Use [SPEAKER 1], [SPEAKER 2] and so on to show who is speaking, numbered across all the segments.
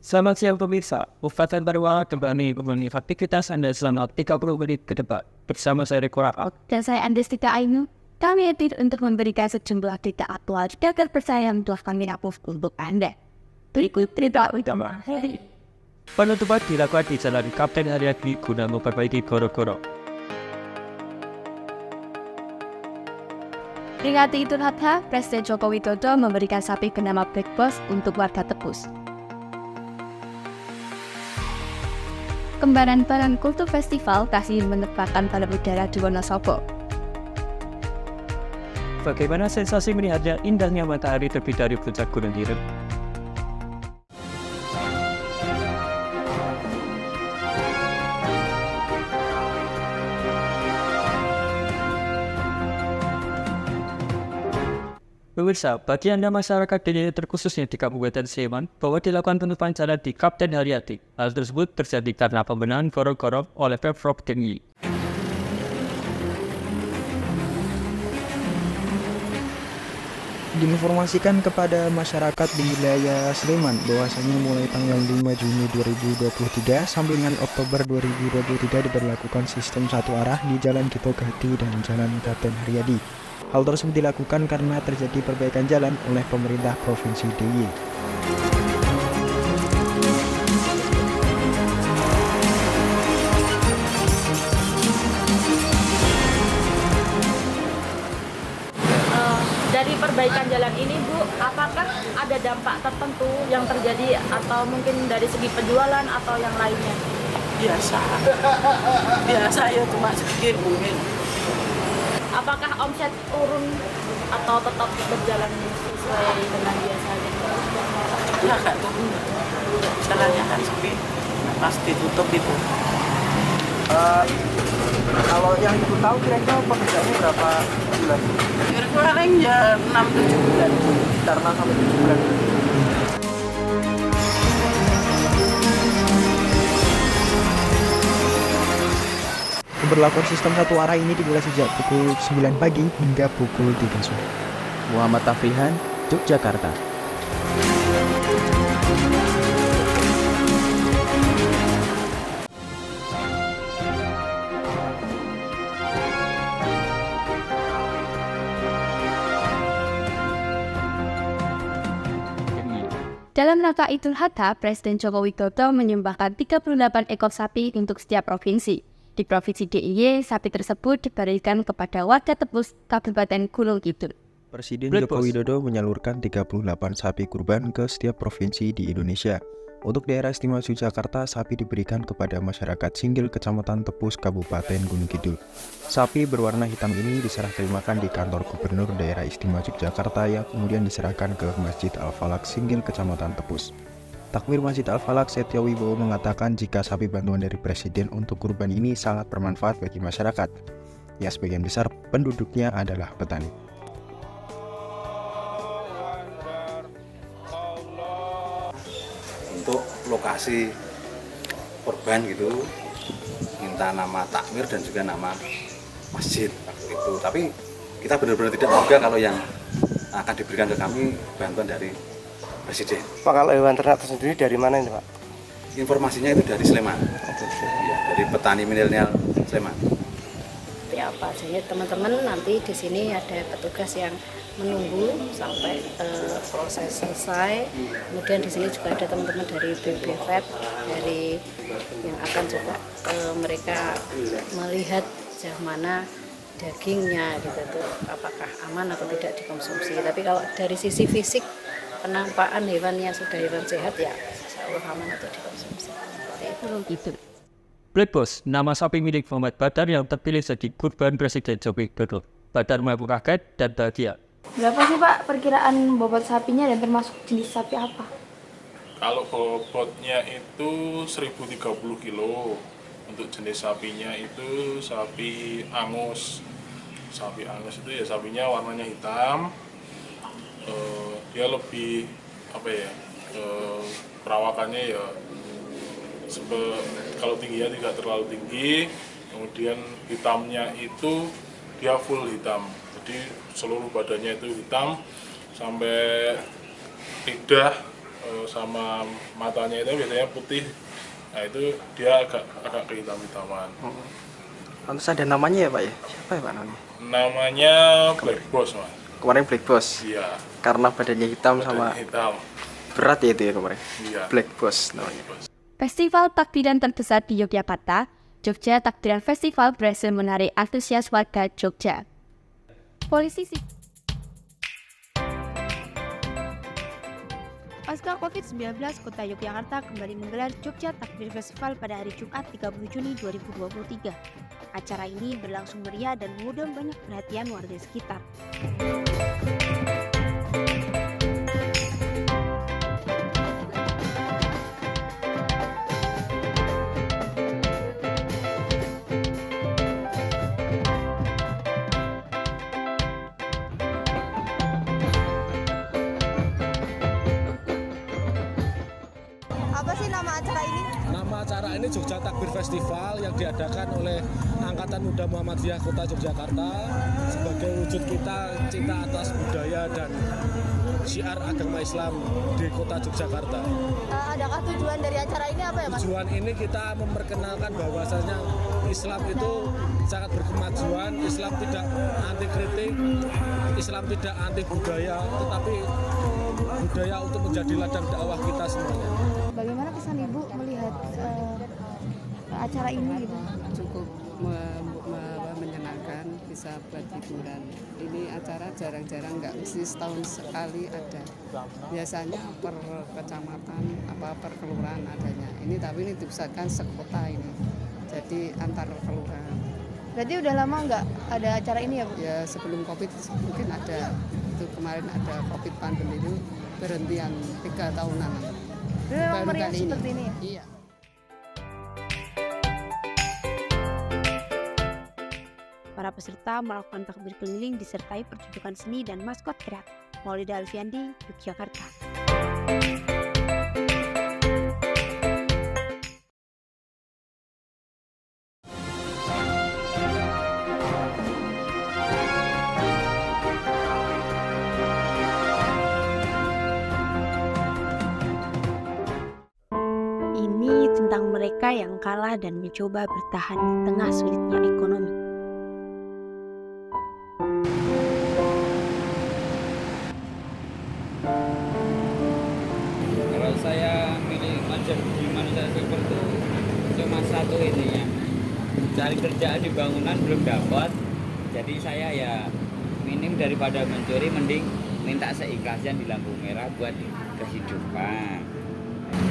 [SPEAKER 1] Selamat siang pemirsa, Ufatan Barwa kembali memenuhi aktivitas Anda selama 30 menit ke depan. Bersama saya Riko Rafat.
[SPEAKER 2] Dan saya Andestika Ainu. Kami hadir untuk memberikan sejumlah berita aktual dan terpercaya yang telah kami upload untuk Anda. Berikut berita utama hari.
[SPEAKER 1] Penutupan dilakukan di Jalan Kapten Haryadi guna memperbaiki gorong-gorong.
[SPEAKER 2] Peringati Idul Adha, Presiden Joko Widodo memberikan sapi bernama Black Boss untuk warga Tepus. Kembaran Barang Kultur Festival kasih menebakkan balon udara di Wonosobo.
[SPEAKER 1] Bagaimana sensasi melihatnya indahnya matahari terbit dari puncak Gunung Ireng? Pemirsa, bagi Anda masyarakat dan terkhususnya di Kabupaten Sleman, bahwa dilakukan penutupan jalan di Kapten Haryadi. Hal tersebut terjadi karena pembenahan gorong-gorong oleh Pemprov DIY.
[SPEAKER 3] Diinformasikan kepada masyarakat di wilayah Sleman bahwasanya mulai tanggal 5 Juni 2023 sampai dengan Oktober 2023 diberlakukan sistem satu arah di Jalan Kitogati dan Jalan Kapten Haryadi. Hal tersebut dilakukan karena terjadi perbaikan jalan oleh pemerintah Provinsi DIY.
[SPEAKER 4] Dari perbaikan jalan ini, Bu, apakah ada dampak tertentu yang terjadi atau mungkin dari segi penjualan atau yang lainnya?
[SPEAKER 5] Biasa ya, cuma sedikit mungkin.
[SPEAKER 4] Apakah omset turun atau tetap berjalan sesuai dengan biasanya?
[SPEAKER 5] Ya nggak turun, jalannya kan sepi, pasti tutup itu.
[SPEAKER 6] Kalau yang ibu tahu kira-kira pekerjaannya berapa bulan?
[SPEAKER 5] Kira-kira ya 6-7 bulan.
[SPEAKER 6] Sekitar 6-7 bulan.
[SPEAKER 3] Pemberlakuan sistem satu arah ini dimulai sejak pukul 9 pagi hingga pukul 3 sore.
[SPEAKER 7] Muhammad Tafrihan, Yogyakarta.
[SPEAKER 2] Dalam rangka Idul Adha, Presiden Joko Widodo menyumbangkan 38 ekor sapi untuk setiap provinsi. Di Provinsi DIY, sapi tersebut diberikan kepada warga Tepus, Kabupaten Gunung Kidul.
[SPEAKER 3] Presiden Joko Widodo menyalurkan 38 sapi kurban ke setiap provinsi di Indonesia. Untuk daerah istimewa Yogyakarta, sapi diberikan kepada masyarakat Singgil, Kecamatan Tepus, Kabupaten Gunung Kidul. Sapi berwarna hitam ini diserah terimakan di kantor Gubernur Daerah Istimewa Yogyakarta yang kemudian diserahkan ke Masjid Al-Falak Singgil, Kecamatan Tepus. Takmir Masjid Al-Falak Setio Wibowo mengatakan jika sapi bantuan dari Presiden untuk kurban ini sangat bermanfaat bagi masyarakat, yang sebagian besar penduduknya adalah petani.
[SPEAKER 8] Untuk lokasi korban gitu minta nama takmir dan juga nama masjid itu, tapi kita benar-benar tidak menduga kalau yang akan diberikan ke kami bantuan dari Presiden.
[SPEAKER 6] Pak, kalau hewan ternak tersendiri dari mana ini, Pak?
[SPEAKER 8] Informasinya itu dari Sleman, ya, dari petani milenial Sleman.
[SPEAKER 4] Ya, apa aja teman-teman, nanti di sini ada petugas yang menunggu sampai proses selesai. Kemudian di sini juga ada teman-teman dari BBVET, dari yang akan juga mereka melihat sejauh mana dagingnya gitu tuh, apakah aman atau tidak dikonsumsi. Tapi kalau dari sisi fisik penampakan hewan yang sudah hewan sehat ya insya Allah aman untuk dikonsumsi.
[SPEAKER 2] Itu.
[SPEAKER 1] Black Boss, nama sapi milik Muhammad Badar yang terpilih jadi kurban Presiden Joko Widodo. Badar mengaku kaget dan bahagia.
[SPEAKER 9] Berapa sih Pak perkiraan bobot sapinya dan termasuk jenis sapi apa?
[SPEAKER 10] Kalau bobotnya itu 1030 kilo. Untuk jenis sapinya itu sapi Angus. Sapi Angus itu ya sapinya warnanya hitam. Dia lebih apa ya? Perawakannya ya kalau tingginya tidak terlalu tinggi, kemudian hitamnya itu dia full hitam, jadi seluruh badannya itu hitam sampai lidah sama matanya itu biasanya putih. Nah itu dia agak kehitam-hitaman.
[SPEAKER 6] Terus ada namanya ya Pak ya? Siapa ya Pak namanya?
[SPEAKER 10] Namanya Black Boss, Mas.
[SPEAKER 6] Kemarin Black Boss.
[SPEAKER 10] Iya.
[SPEAKER 6] Karena badannya hitam sama
[SPEAKER 10] Hitam.
[SPEAKER 6] berat ya itu ya kemarin.
[SPEAKER 10] Iya.
[SPEAKER 6] Black Boss namanya.
[SPEAKER 2] Festival takbiran terbesar di Yogyakarta, Jogja Takbiran Festival berhasil menarik antusias warga Jogja. Pasca COVID-19, Kota Yogyakarta kembali menggelar Jogja Takbir Festival pada hari Jumat 30 Juni 2023. Acara ini berlangsung meriah dan mengundang banyak perhatian warga sekitar.
[SPEAKER 11] Apa sih nama acara ini?
[SPEAKER 12] Nama acara ini Jogja Takbir Festival yang diadakan oleh Angkatan Muda Muhammadiyah Kota Yogyakarta sebagai wujud kita cinta atas budaya dan syiar agama Islam di Kota Yogyakarta.
[SPEAKER 11] Adakah tujuan dari acara ini apa ya Mas?
[SPEAKER 12] Tujuan ini kita memperkenalkan bahwasanya Islam itu sangat berkemajuan, Islam tidak anti kritik, Islam tidak anti budaya, tetapi budaya untuk menjadi ladang dakwah kita semuanya.
[SPEAKER 9] Bagaimana kesan Ibu melihat acara ini gitu?
[SPEAKER 13] Cukup menyenangkan, bisa buat hiburan. Ini acara jarang-jarang, nggak mesti setahun sekali ada. Biasanya per kecamatan, per kelurahan adanya. Ini tapi ini dipusatkan sekota ini, jadi antar kelurahan.
[SPEAKER 9] Berarti udah lama nggak ada acara ini ya Bu?
[SPEAKER 13] Ya sebelum COVID mungkin ada, itu kemarin ada COVID pandemi itu berhentian 3 tahunan.
[SPEAKER 9] Memang
[SPEAKER 13] Baru
[SPEAKER 9] meriah
[SPEAKER 13] kali
[SPEAKER 9] seperti ini ya?
[SPEAKER 13] Iya.
[SPEAKER 2] Para peserta melakukan takbir keliling disertai pertunjukan seni dan maskot kreatif. Maulida Alfiandi, Yogyakarta. Ini tentang mereka yang kalah dan mencoba bertahan di tengah sulitnya ekonomi.
[SPEAKER 14] Kalau saya milih di manusia silver itu cuma satu ininya, cari kerjaan di bangunan belum dapat, jadi saya ya minim daripada mencuri, mending minta seikhlasnya di lampu merah buat kehidupan.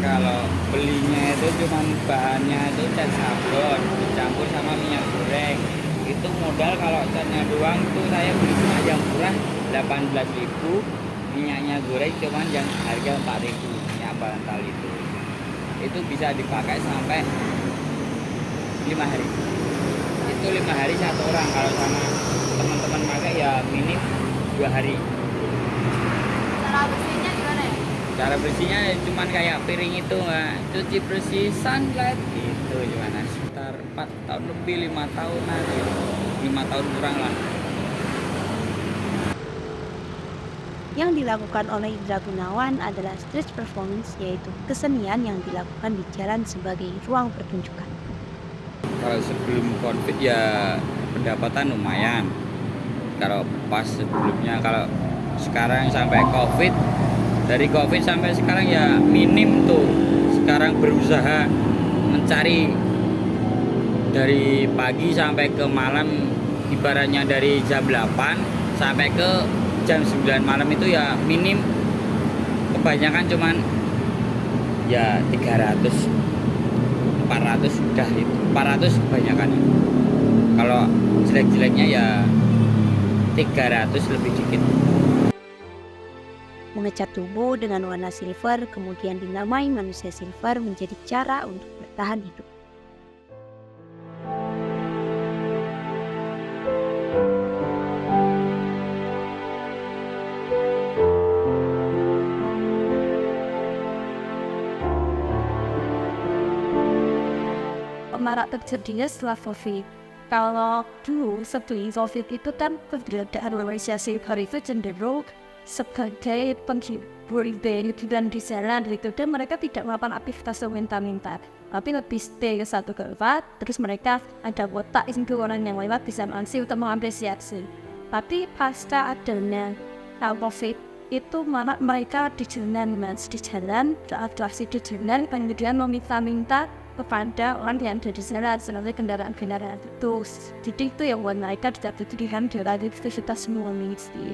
[SPEAKER 14] Kalau belinya itu cuma bahannya itu cat sablon dicampur sama minyak goreng, itu modal kalau catnya doang itu saya beli cuma yang murah 18.000, minyaknya goreng cuma yang harga 4.000, minyak bantal itu bisa dipakai sampai 5 hari. Itu 5 hari satu orang, kalau sama teman-teman pakai ya minim 2 hari.
[SPEAKER 9] Cara bersihnya gimana ya?
[SPEAKER 14] Cara bersihnya cuma kayak piring itu, nggak cuci bersih sunlight gitu, gimana sekitar 4 tahun lebih, 5 tahunan gitu. 5 tahun kurang lah.
[SPEAKER 2] Yang dilakukan oleh Indra Gunawan adalah street performance, yaitu kesenian yang dilakukan di jalan sebagai ruang pertunjukan.
[SPEAKER 14] Kalau sebelum COVID ya pendapatan lumayan. Kalau pas sebelumnya, kalau sekarang sampai COVID, dari COVID sampai sekarang ya minim tuh. Sekarang berusaha mencari dari pagi sampai ke malam, ibaratnya dari jam 8 sampai ke jam 9 malam itu ya minim, kebanyakan cuman ya 300 400 sudah, itu 400 kebanyakan. Kalau jelek-jeleknya ya 300 lebih dikit.
[SPEAKER 2] Mengecat tubuh dengan warna silver kemudian dinamai manusia silver menjadi cara untuk bertahan hidup. Marak terjadinya setelah COVID. Kalau dulu sebelum COVID itu kan keberadaan manusia silver itu cenderung sebagai penghibur dan di jalan gitu, dan mereka tidak melakukan aktivitas meminta-minta, tapi lebih stay ke satu tempat. Terus mereka ada kotak itu orang yang lewat bisa mengisi untuk mengapresiasi. Tapi pasca adanya COVID itu malah mereka di jalan atraksi di jalan, kemudian meminta-minta kepada orang yang ada di jalan seperti kendaraan-kendaraan itu. Jadi itu yang buat mereka tidak berpilihan dari aktivitas semua mengisi.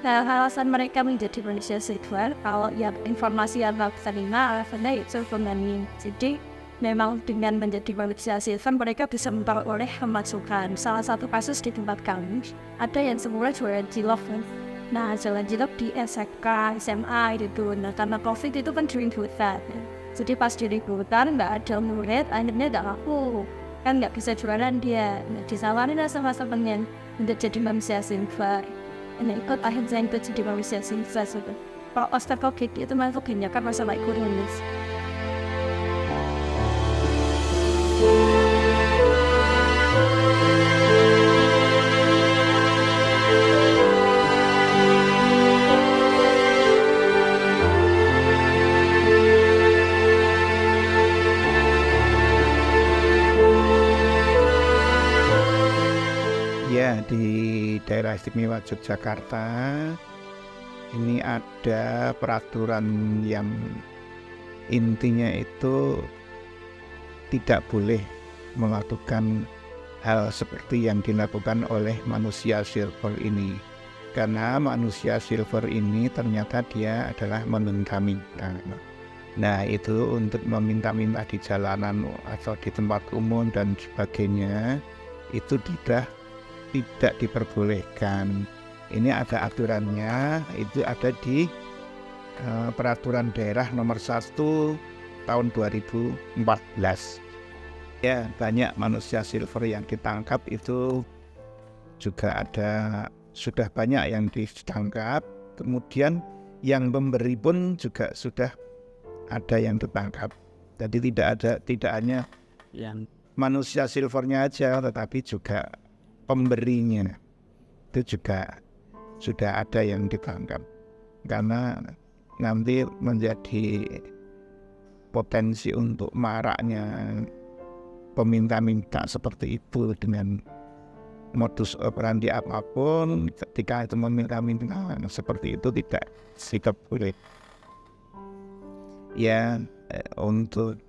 [SPEAKER 2] Nah, alasan mereka menjadi manusia silver, kalau ya informasi yang mereka terima alasannya itu ekonomi. Jadi memang dengan menjadi manusia silver mereka bisa memperoleh pemasukan. Salah satu kasus di tempat kami ada yang semula jualan cilok. Nah, jualan cilok di SMK, SMA gitu. Nah, karena COVID itu kan ributan. Jadi pas di ributan nggak ada murid, akhirnya nggak laku. Kan nggak bisa jualan dia. Nah, disawarin lah sama temennya untuk jadi manusia silver. Ini ikut akhirnya itu jadi manusia silver. Kalau Oscar COVID itu masuk kan masalah ekonomis.
[SPEAKER 15] Ya, di daerah istimewa Yogyakarta ini ada peraturan yang intinya itu tidak boleh melakukan hal seperti yang dilakukan oleh manusia silver ini. Karena manusia silver ini ternyata dia adalah meminta-minta. Nah, itu untuk meminta-minta di jalanan atau di tempat umum dan sebagainya itu tidak diperbolehkan. Ini ada aturannya, itu ada di peraturan daerah nomor 1 tahun 2014. Ya, banyak manusia silver yang ditangkap itu juga sudah banyak yang ditangkap. Kemudian yang memberi pun juga sudah ada yang ditangkap. Jadi tidak hanya yang manusia silvernya aja, tetapi juga pemberinya itu juga sudah ada yang ditangkap, karena nanti menjadi potensi untuk maraknya peminta-minta seperti itu dengan modus operandi apapun. Ketika itu meminta-minta seperti itu tidak boleh. Ya, untuk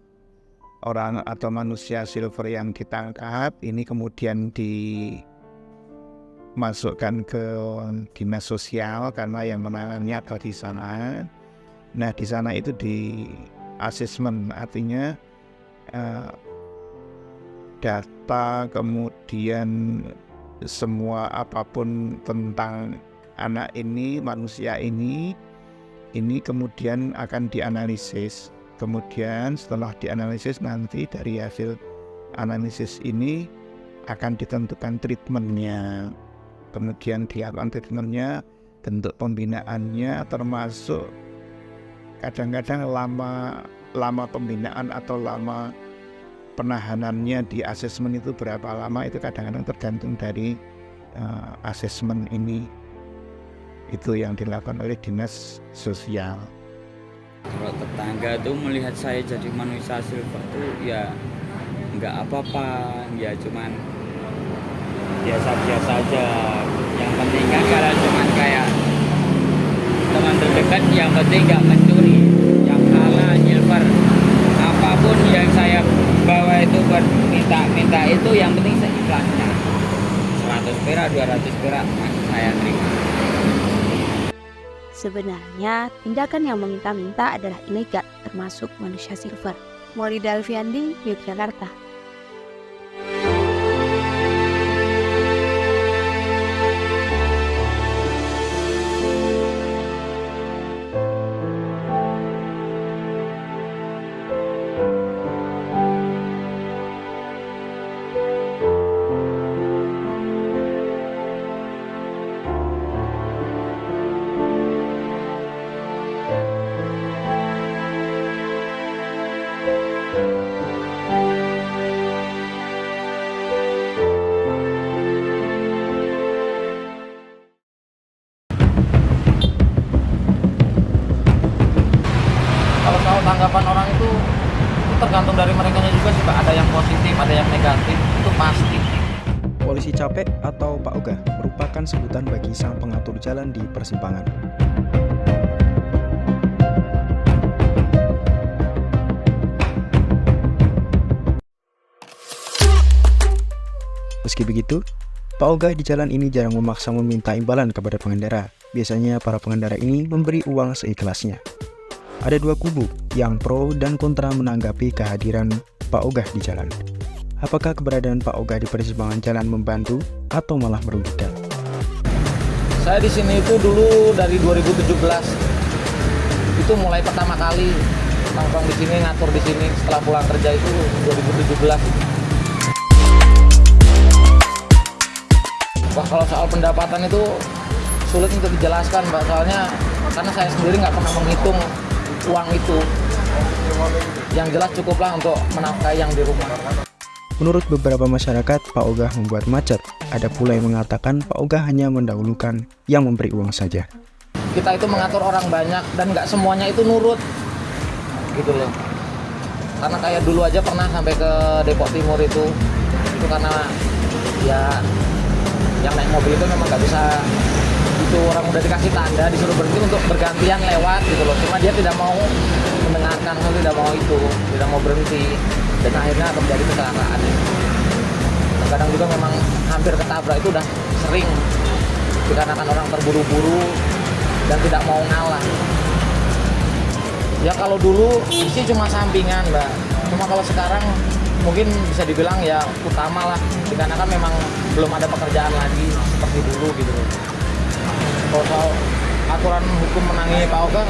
[SPEAKER 15] orang atau manusia silver yang ditangkap ini kemudian dimasukkan ke dinas sosial karena yang menangannya ada di sana. Nah, di sana itu di asesmen, artinya data kemudian semua apapun tentang anak ini, manusia ini kemudian akan dianalisis. Kemudian setelah dianalisis nanti dari hasil analisis ini akan ditentukan treatmentnya. Kemudian dilakukan treatmentnya, bentuk pembinaannya, termasuk kadang-kadang lama pembinaan atau lama penahanannya di asesmen itu berapa lama, itu kadang-kadang tergantung dari asesmen ini. Itu yang dilakukan oleh dinas sosial.
[SPEAKER 14] Kalau tetangga tuh melihat saya jadi manusia silver tuh ya nggak apa-apa, ya cuman biasa-biasa aja. Yang penting kan kalau cuman kayak teman terdekat, yang penting nggak mencuri, yang halal, silver, apapun yang saya bawa itu minta itu yang penting seikhlasnya. 100 perak, 200 perak saya terima.
[SPEAKER 2] Sebenarnya, tindakan yang meminta-minta adalah ilegal, termasuk manusia silver. Maulida Alfiandi, Yogyakarta.
[SPEAKER 14] tergantung dari mereka juga sih Pak, ada yang positif, ada yang negatif, itu pasti.
[SPEAKER 3] Polisi capek atau Pak Ogah merupakan sebutan bagi sang pengatur jalan di persimpangan. Meski begitu, Pak Ogah di jalan ini jarang memaksa meminta imbalan kepada pengendara. Biasanya para pengendara ini memberi uang seikhlasnya. Ada dua kubu yang pro dan kontra menanggapi kehadiran Pak Ogah di jalan. Apakah keberadaan Pak Ogah di persimpangan jalan membantu atau malah merugikan?
[SPEAKER 14] Saya di sini itu dulu dari 2017. Itu mulai pertama kali nongkrong di sini, ngatur di sini setelah pulang kerja itu 2017. Wah, kalau soal pendapatan itu sulit untuk dijelaskan, Mbak. Soalnya karena saya sendiri nggak pernah menghitung uang itu. Yang jelas cukuplah untuk menafkahi yang di rumah.
[SPEAKER 3] Menurut beberapa masyarakat, Pak Ogah membuat macet. Ada pula yang mengatakan Pak Ogah hanya mendahulukan yang memberi uang saja.
[SPEAKER 14] Kita itu mengatur orang banyak dan nggak semuanya itu nurut, gitu loh. Karena kayak dulu aja pernah sampai ke Depok Timur itu karena ya yang naik mobil itu memang nggak bisa, itu orang udah dikasih tanda disuruh berhenti untuk bergantian lewat gitu loh. Cuma dia tidak mau mendengarkan, tidak mau itu, tidak mau berhenti. Dan akhirnya terjadi kecelakaan. Kadang juga memang hampir ketabrak itu udah sering dikarenakan orang terburu-buru dan tidak mau ngalah. Ya kalau dulu sih cuma sampingan Mbak, cuma kalau sekarang mungkin bisa dibilang ya utama lah, dikarenakan memang belum ada pekerjaan lagi seperti dulu gitu. Kalau soal aturan hukum menangani Pak Ogah,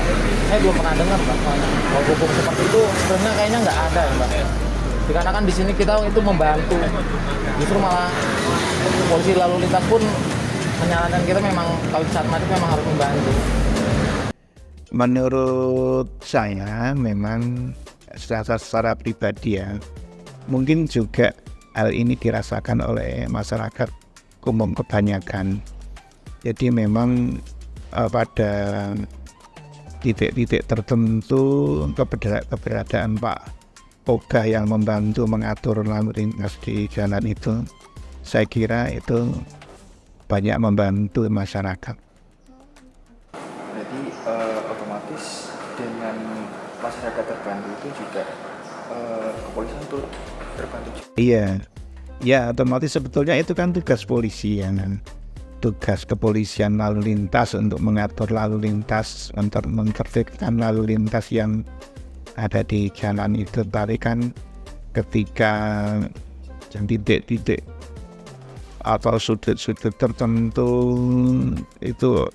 [SPEAKER 14] saya belum pernah dengar Mbak. Kalau hukum seperti itu sebenarnya kayaknya nggak ada ya Mbak. Dikarenakan di sini kita itu membantu, justru malah polisi lalu lintas pun menyarankan kita memang kalau saat macet memang harus membantu.
[SPEAKER 15] Menurut saya memang secara pribadi ya, mungkin juga hal ini dirasakan oleh masyarakat umum kebanyakan. Jadi memang pada titik-titik tertentu keberadaan Pak Ogah yang membantu mengatur lalu lintas di jalan itu, saya kira itu banyak membantu masyarakat.
[SPEAKER 6] Jadi otomatis dengan masyarakat terbantu itu juga kepolisian turut terbantu.
[SPEAKER 15] Iya, ya otomatis sebetulnya itu kan tugas polisi ya kan. Tugas kepolisian lalu lintas untuk mengatur lalu lintas, untuk menertibkan lalu lintas yang ada di jalan itu. Tadi kan ketika titik-titik atau sudut-sudut tertentu itu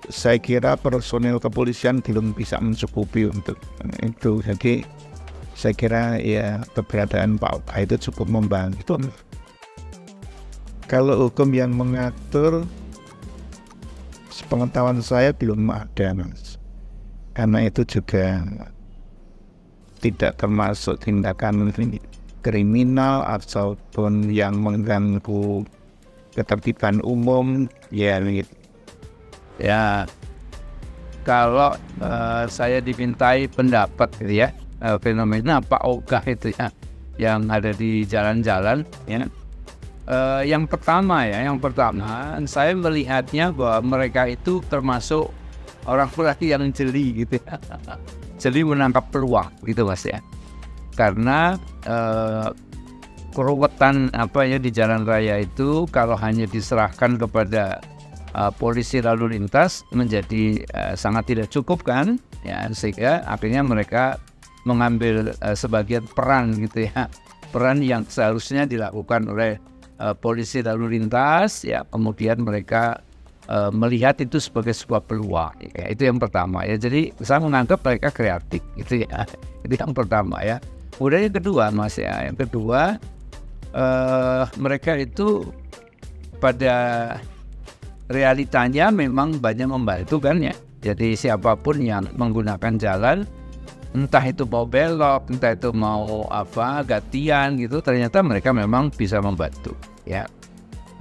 [SPEAKER 15] saya kira personil kepolisian belum bisa mencukupi untuk itu. Jadi saya kira ya keberadaan Pak Ogah itu cukup membantu. Kalau hukum yang mengatur, sepengetahuan saya belum ada Mas. Karena itu juga tidak termasuk tindakan kriminal ataupun yang mengganggu ketertiban umum ya gitu.
[SPEAKER 16] Ya, kalau saya dimintai pendapat gitu ya, fenomena Pak Ogah itu ya yang ada di jalan-jalan ya. Yang pertama saya melihatnya bahwa mereka itu termasuk orang yang jeli gitu ya. Jeli menangkap peluang gitu Mas ya. Karena keruwetan di jalan raya itu kalau hanya diserahkan kepada polisi lalu lintas menjadi sangat tidak cukup kan ya, sehingga akhirnya mereka mengambil sebagian peran gitu ya, peran yang seharusnya dilakukan oleh polisi lalu lintas ya, kemudian mereka melihat itu sebagai sebuah peluang ya, itu yang pertama ya. Jadi saya menganggap mereka kreatif gitu ya, itu yang pertama ya. Kemudian yang kedua Mas ya, yang kedua mereka itu pada realitanya memang banyak membantu kan ya. Jadi siapapun yang menggunakan jalan, entah itu mau belok, entah itu mau gantian gitu, ternyata mereka memang bisa membantu ya.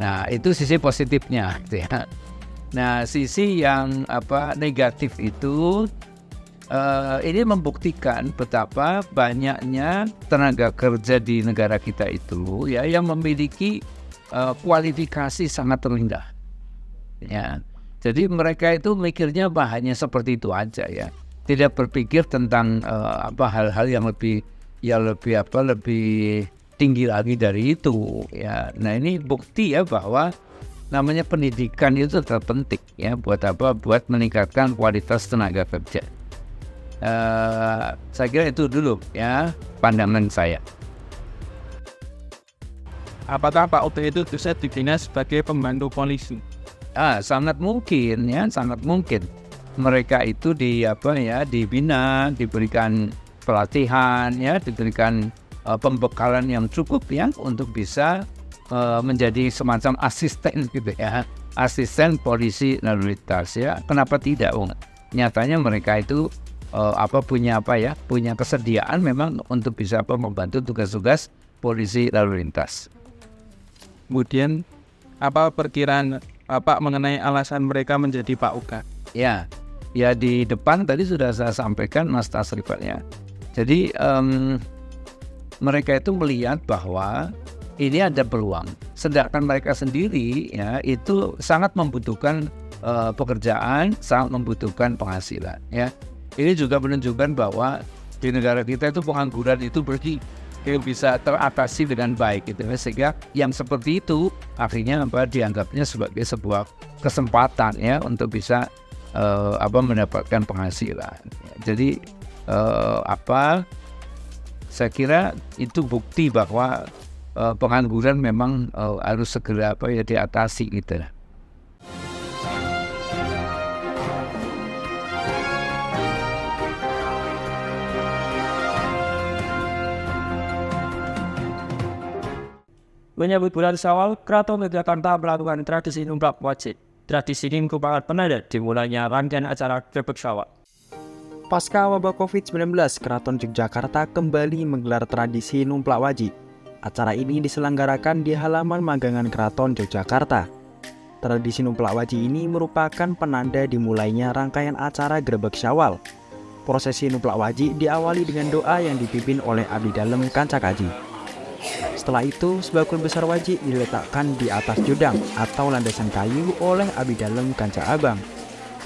[SPEAKER 16] Nah itu sisi positifnya gitu ya. Nah sisi yang negatif itu ini membuktikan betapa banyaknya tenaga kerja di negara kita itu ya yang memiliki kualifikasi sangat rendah. Ya, jadi mereka itu mikirnya hanya seperti itu aja ya, tidak berpikir tentang hal-hal yang lebih tinggi lagi dari itu ya. Nah ini bukti ya bahwa namanya pendidikan itu terpenting ya buat meningkatkan kualitas tenaga kerja. Saya kira itu dulu ya pandangan saya.
[SPEAKER 1] Apakah Pak OP itu bisa dibina sebagai pembantu polisi?
[SPEAKER 16] Sangat mungkin ya, sangat mungkin. Mereka itu dibina, diberikan pelatihan ya, diberikan pembekalan yang cukup ya untuk bisa menjadi semacam asisten gitu ya, asisten polisi lalu lintas ya. Kenapa tidak? Nyatanya mereka itu punya kesediaan memang untuk bisa membantu tugas-tugas polisi lalu lintas.
[SPEAKER 6] Kemudian apa perkiraan Bapak mengenai alasan mereka menjadi PAUK?
[SPEAKER 16] Ya di depan tadi sudah saya sampaikan Mas Tasrifat ya. Jadi mereka itu melihat bahwa ini ada peluang, sedangkan mereka sendiri ya itu sangat membutuhkan pekerjaan, sangat membutuhkan penghasilan ya. Ini juga menunjukkan bahwa di negara kita itu pengangguran itu bisa teratasi dengan baik gitu, sehingga yang seperti itu akhirnya dianggapnya sebagai sebuah kesempatan ya untuk bisa mendapatkan penghasilan. Jadi saya kira itu bukti bahwa pengangguran memang harus segera diatasi gitu.
[SPEAKER 1] Menyambut bulan Syawal, Keraton Yogyakarta melakukan tradisi numplak wajib. Tradisi ini merupakan penanda dimulainya rangkaian acara Grebeg Syawal.
[SPEAKER 3] Pasca wabah COVID-19, Keraton Yogyakarta kembali menggelar tradisi numplak wajib. Acara ini diselenggarakan di halaman Magangan Keraton Yogyakarta. Tradisi numplak wajib ini merupakan penanda dimulainya rangkaian acara Grebeg Syawal. Prosesi numplak wajib diawali dengan doa yang dipimpin oleh abdi dalem Kanca Kaji. Setelah itu, sebakul besar wajib diletakkan di atas jodang atau landasan kayu oleh abdi dalem Kanca Abang.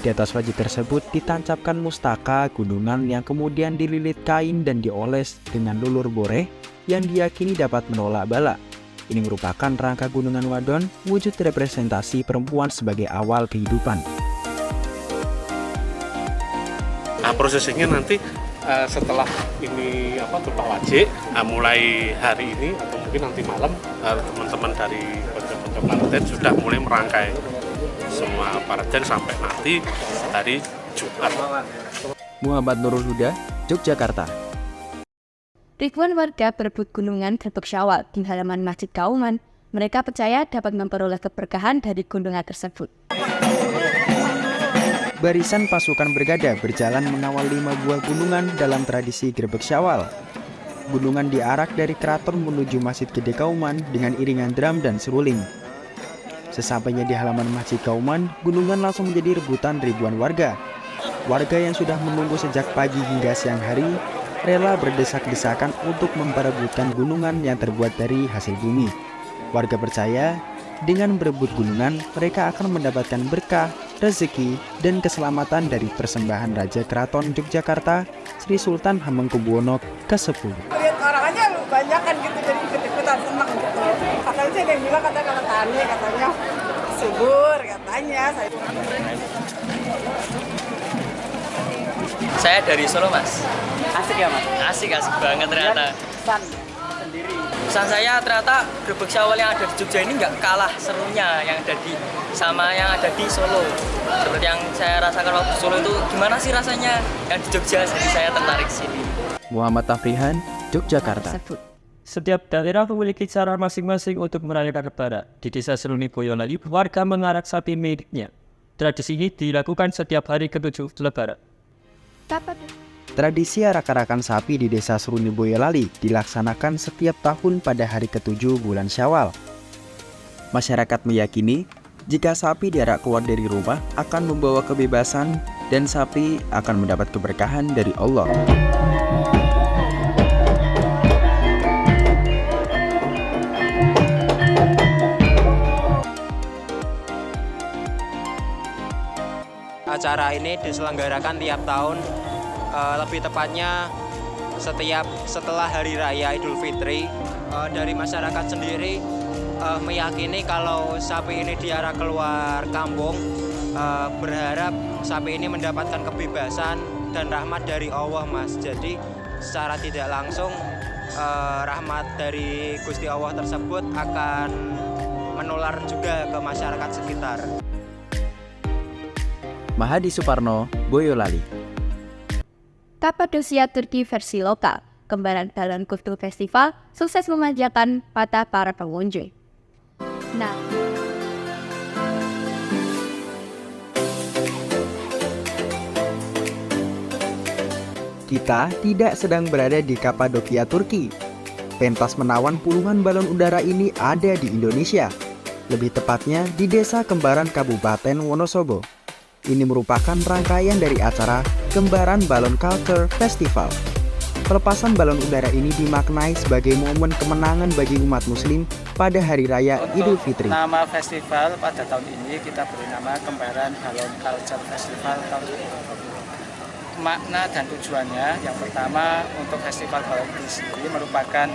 [SPEAKER 3] Di atas wajib tersebut ditancapkan mustaka gunungan yang kemudian dililit kain dan dioles dengan lulur boreh yang diyakini dapat menolak bala. Ini merupakan rangka gunungan wadon, wujud representasi perempuan sebagai awal kehidupan.
[SPEAKER 17] Nah, prosesnya nanti setelah ini numplak wajib, mulai hari ini atau mungkin nanti malam teman-teman dari pojok-pojok Paraden sudah mulai merangkai semua Paraden sampai nanti hari Jumat.
[SPEAKER 3] Muhammad Nurul Huda, Yogyakarta.
[SPEAKER 2] Ribuan warga berebut gunungan Grebeg Syawal di halaman Masjid Kauman. Mereka percaya dapat memperoleh keberkahan dari gunungan tersebut.
[SPEAKER 3] Barisan pasukan bergada berjalan mengawal 5 buah gunungan dalam tradisi Grebeg Syawal. Gunungan diarak dari keraton menuju Masjid Gede Kauman dengan iringan drum dan seruling. Sesampainya di halaman Masjid Kauman, gunungan langsung menjadi rebutan ribuan warga. Warga yang sudah menunggu sejak pagi hingga siang hari, rela berdesak-desakan untuk memperebutkan gunungan yang terbuat dari hasil bumi. Warga percaya, dengan berebut gunungan, mereka akan mendapatkan berkah, rezeki, dan keselamatan dari persembahan Raja Keraton Yogyakarta, Sri Sultan Hamengkubuwono ke-10.
[SPEAKER 18] Lihat orang aja banyak kan gitu, jadi ikut-ikutan senang gitu. Katanya sih ada yang bilang katanya subur katanya.
[SPEAKER 19] Saya dari Solo, Mas.
[SPEAKER 18] Asik ya, Mas?
[SPEAKER 19] Asik banget ternyata. Pesan saya ternyata Grebeg Syawal yang ada di Jogja ini nggak kalah serunya yang ada di Solo. Seperti yang saya rasakan waktu di Solo itu gimana sih rasanya yang di Jogja, jadi saya tertarik sini.
[SPEAKER 7] Muhammad Tafrihan, Yogyakarta.
[SPEAKER 1] Setiap daerah memiliki cara masing-masing untuk merayakan Lebaran. Di Desa Seruni Boyolali, warga mengarak sapi miliknya. Tradisi ini dilakukan setiap hari ke-7 Lebaran.
[SPEAKER 3] Tradisi arak-arakan sapi di Desa Seruni Boyolali dilaksanakan setiap tahun pada hari ke-7 bulan Syawal. Masyarakat meyakini, jika sapi diarak keluar dari rumah akan membawa kebebasan, dan sapi akan mendapat keberkahan dari Allah.
[SPEAKER 20] Acara ini diselenggarakan tiap tahun, lebih tepatnya setelah Hari Raya Idul Fitri. Dari masyarakat sendiri meyakini kalau sapi ini diarah keluar kampung, berharap sapi ini mendapatkan kebebasan dan rahmat dari Allah, Mas. Jadi secara tidak langsung rahmat dari Gusti Allah tersebut akan menular juga ke masyarakat sekitar.
[SPEAKER 7] Mahadi Suparno, Boyolali.
[SPEAKER 2] Kapadosia Turki versi lokal, kembaran balon Kultur Festival sukses memanjakan mata para pengunjung. Nah,
[SPEAKER 21] kita tidak sedang berada di Kapadokia, Turki. Pentas menawan puluhan balon udara ini ada di Indonesia, lebih tepatnya di Desa Kembaran Kabupaten Wonosobo. Ini merupakan rangkaian dari acara Kembaran Balon Culture Festival. Pelepasan balon udara ini dimaknai sebagai momen kemenangan bagi umat muslim pada Hari Raya Idul Fitri.
[SPEAKER 22] Nama festival pada tahun ini kita beri nama Kembaran Balon Culture Festival tahun 2020. Makna dan tujuannya, yang pertama untuk festival balon ini sendiri merupakan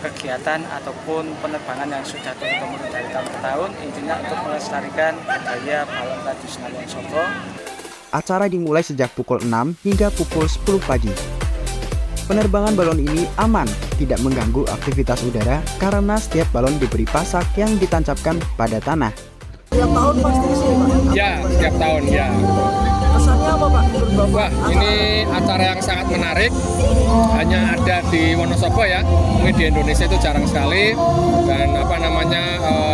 [SPEAKER 22] kegiatan ataupun penerbangan yang sudah turun-temurun dari tahun ke tahun, intinya untuk melestarikan budaya balon tradisional Wonosobo.
[SPEAKER 21] Acara dimulai sejak pukul 6 hingga pukul 10 pagi. Penerbangan balon ini aman, tidak mengganggu aktivitas udara karena setiap balon diberi pasak yang ditancapkan pada tanah.
[SPEAKER 18] Setiap tahun pasti sih, Pak?
[SPEAKER 12] Ya, setiap tahun ya.
[SPEAKER 18] Kesannya apa, Pak?
[SPEAKER 12] Wah, ini acara yang sangat menarik. Hanya ada di Wonosobo ya. Mungkin di Indonesia itu jarang sekali. Dan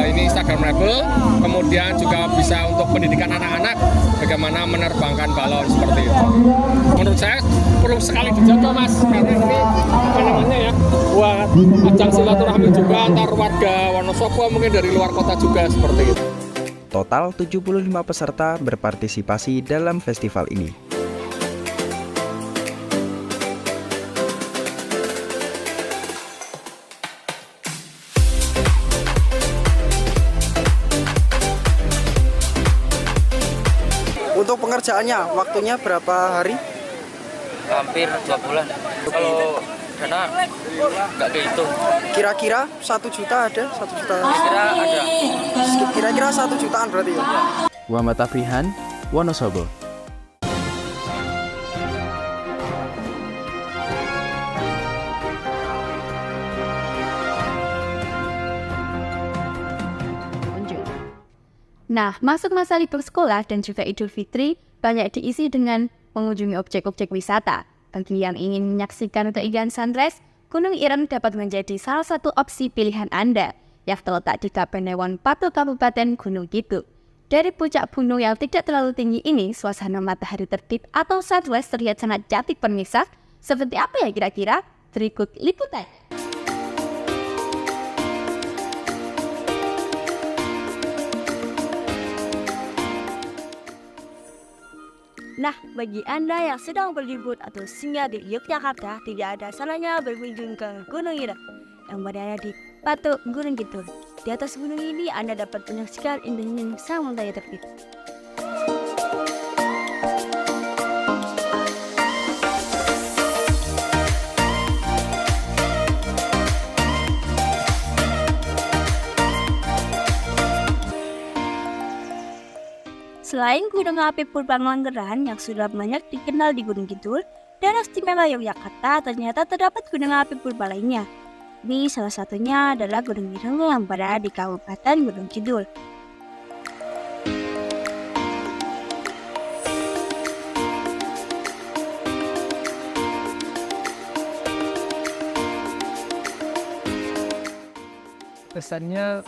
[SPEAKER 12] ini Instagramable. Kemudian juga bisa untuk pendidikan anak-anak bagaimana menerbangkan balon seperti itu. Menurut saya perlu sekali dijaga, Mas, karena ini buat ajang silaturahmi juga antar warga Wonosobo, mungkin dari luar kota juga seperti itu.
[SPEAKER 21] Total 75 peserta berpartisipasi dalam festival ini. Untuk pengerjaannya, waktunya berapa hari?
[SPEAKER 19] Hampir 2 bulan. Kalau dana nggak kehitung.
[SPEAKER 21] Kira-kira 1 juta ada? 1 juta?
[SPEAKER 19] Kira-kira ada.
[SPEAKER 21] Kira-kira 1 jutaan berarti ya?
[SPEAKER 7] Muhammad Afrihan, Wonosobo.
[SPEAKER 2] nah, masuk masa libur sekolah dan juga Idul Fitri banyak diisi dengan mengunjungi objek-objek wisata. Bagi yang ingin menyaksikan keindahan sunrise, Gunung Ireng dapat menjadi salah satu opsi pilihan Anda yang terletak di Kapanewon Patu Kabupaten Gunung Kidul. Dari puncak gunung yang tidak terlalu tinggi ini, suasana matahari terbit atau sunrise terlihat sangat cantik pemirsa. Seperti apa ya kira-kira? Berikut liputan. Nah, bagi Anda yang sedang berlibur atau singgah di Yogyakarta, tidak ada salahnya berkunjung ke Gunung Ireng yang berada di Patu Gunung Kidul. Di atas gunung ini Anda dapat menyaksikan indahnya sang matahari terbit. Selain Gunung Api Purbanglangeran yang sudah banyak dikenal di Gunung Kidul, Daerah Istimewa Yogyakarta ternyata terdapat gunung api purba lainnya. Ini salah satunya adalah Gunung Ireng yang berada di Kabupaten Gunung Kidul.
[SPEAKER 1] Kesannya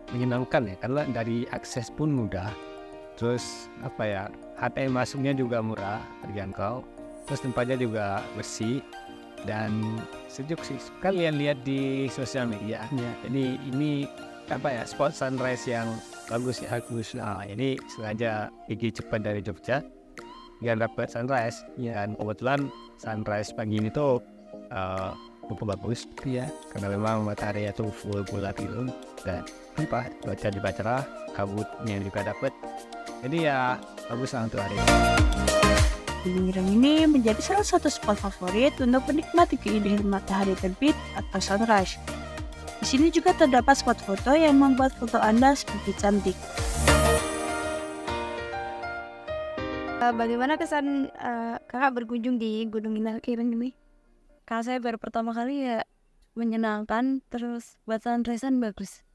[SPEAKER 1] menyenangkan ya, karena dari akses pun mudah, terus HTM masuknya juga murah, terjangkau, terus tempatnya juga bersih dan sejuk sih. Kalian lihat di sosial media, jadi ini spot sunrise yang bagus ya, bagus. Nah ini sengaja pergi cepat dari Jogja biar dapat sunrise. Dan kebetulan sunrise pagi ini tuh cukup bagus karena memang matahari itu full bulat gitu, dan cuaca juga cerah, kabutnya juga dapat, jadi ya bagus lah untuk hari ini.
[SPEAKER 5] Gunung Ireng ini menjadi salah satu spot favorit untuk menikmati keindahan matahari terbit atau sunrise. Di sini juga terdapat spot foto yang membuat foto Anda semakin cantik.
[SPEAKER 9] Bagaimana kesan kakak berkunjung di Gunung Ireng ini?
[SPEAKER 5] Kalau saya baru pertama kali ya menyenangkan, terus buat sunrise-an bagus.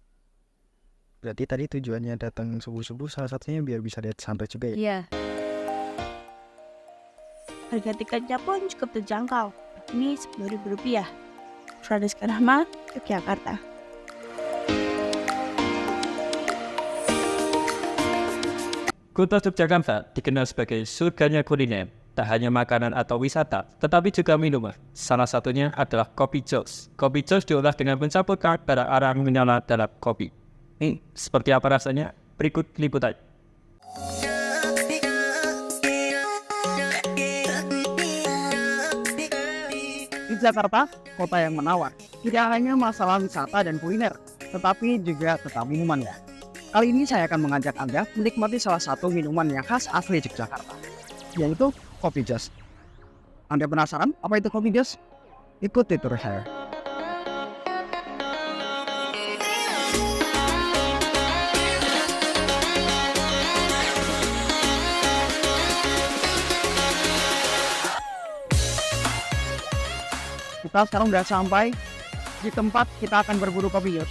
[SPEAKER 21] Berarti tadi tujuannya datang subuh-subuh salah satunya biar bisa lihat sunrise juga ya?
[SPEAKER 5] Iya. Harga tiketnya pun cukup terjangkau. Ini Rp10.000. Fradeska Rahmat, Yogyakarta.
[SPEAKER 8] Kota Yogyakarta dikenal sebagai surganya kuliner. Tak hanya makanan atau wisata, tetapi juga minuman. Salah satunya adalah kopi jos. Kopi jos diolah dengan mencampurkan bara arang menyala dalam kopi. Seperti apa rasanya? Berikut liputan.
[SPEAKER 23] Jakarta, kota yang menawan. Tidak hanya masalah wisata dan kuliner, tetapi juga tentang minuman ya. Kali ini saya akan mengajak Anda menikmati salah satu minuman yang khas asli Yogyakarta, yaitu kopi jos. Anda penasaran apa itu kopi jos? Ikuti tur saya. Kita sekarang sudah sampai di tempat kita akan berburu kopi jos.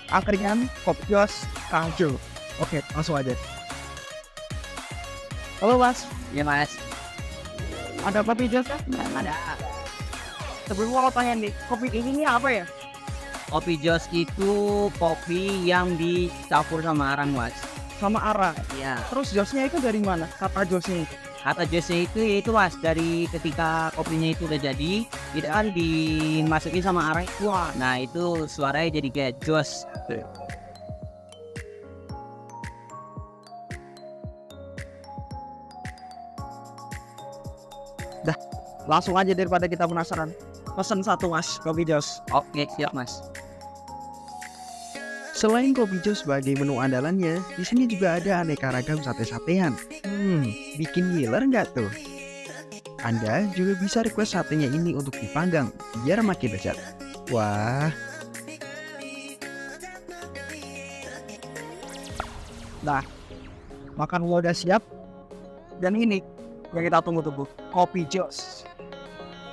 [SPEAKER 23] Angkringan kopi jos Kangjo. Oke, langsung aja. Halo Mas.
[SPEAKER 19] Iya Mas.
[SPEAKER 23] Ada kopi jos kan? Ada. Sebelumnya mau tanya nih, kopi ini apa ya?
[SPEAKER 19] Kopi jos itu kopi yang dicampur sama arang Mas.
[SPEAKER 23] Sama arang?
[SPEAKER 19] Iya.
[SPEAKER 23] Terus josnya itu dari mana? Kata josnya itu?
[SPEAKER 19] Kata josnya itu Mas, dari ketika kopinya itu udah jadi, itu kan dimasukin sama arang.
[SPEAKER 23] Wah.
[SPEAKER 19] Nah itu suaranya jadi kayak jos.
[SPEAKER 23] Dah, langsung aja daripada kita penasaran. Pesan satu Mas, kopi jos.
[SPEAKER 19] Oke, siap Mas.
[SPEAKER 21] Selain kopi jos sebagai menu andalannya, di sini juga ada aneka ragam sate-satean. Bikin ngiler nggak tuh? Anda juga bisa request satenya ini untuk dipanggang, biar makin lezat. Wah.
[SPEAKER 23] Nah, makan udah siap. Dan ini yang kita tunggu-tunggu, kopi jos.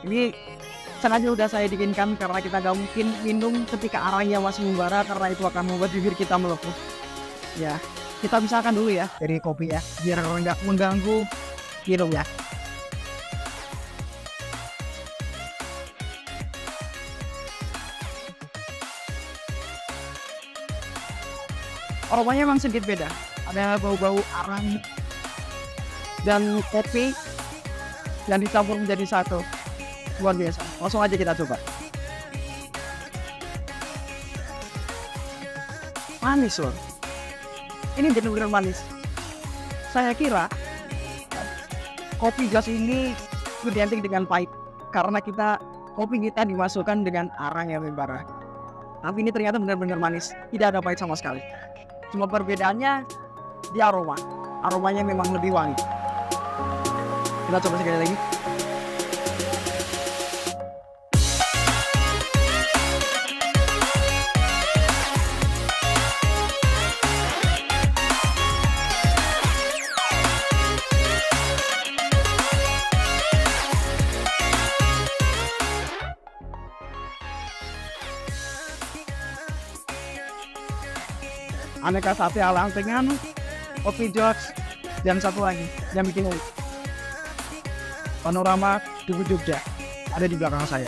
[SPEAKER 23] Ini sengaja udah saya dinginkan karena kita gak mungkin minum ketika arangnya masih membara, karena itu akan membuat bibir kita melepuh. Ya, kita pisahkan dulu ya dari kopi ya, biar nggak mengganggu minum ya. Aromanya memang sedikit beda, ada bau-bau arang dan kopi yang dicampur menjadi satu. Luar biasa. Langsung aja kita coba. Manis loh. Ini benar-benar manis. Saya kira kopi jos ini identik dengan pahit karena kopi kita dimasukkan dengan arang yang membara. Tapi ini ternyata benar-benar manis. Tidak ada pahit sama sekali. Cuma perbedaannya di aroma. Aromanya memang lebih wangi. Kita coba sekali lagi. Aneka sate ala angkringan, kopi jos, dan satu lagi yang bikin unik. Panorama Tugu Jogja ada di belakang saya.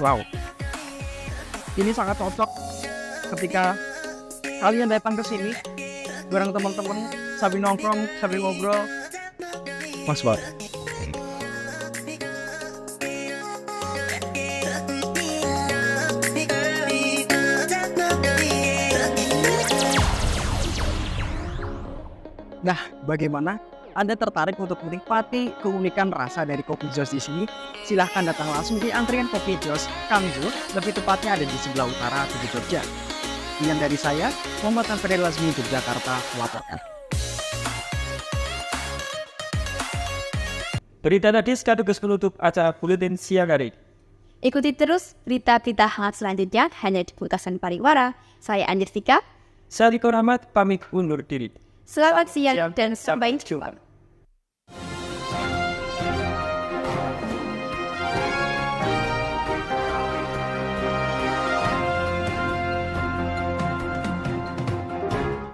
[SPEAKER 23] Wow, ini sangat cocok ketika kalian datang ke sini bareng teman-teman sambil nongkrong, sambil ngobrol.
[SPEAKER 21] Pas banget.
[SPEAKER 23] Nah, bagaimana? Anda tertarik untuk menikmati keunikan rasa dari Kopi Jos di sini? Silahkan datang langsung di antrian Kopi Jos Kangjo, lebih tepatnya ada di sebelah utara Tugu Jogja. Sekian dari saya, Muhammad Anferi Lazmi, Yogyakarta, melaporkan.
[SPEAKER 8] Berita tadi sekaligus menutup acara Buletin Siang hari.
[SPEAKER 2] Ikuti terus berita-berita hangat selanjutnya hanya di Pulkasan Pariwara. Saya Anjir Tika.
[SPEAKER 8] Saya Riko Rahmat, pamit undur diri.
[SPEAKER 2] Selamat siang dan sampai jumpa.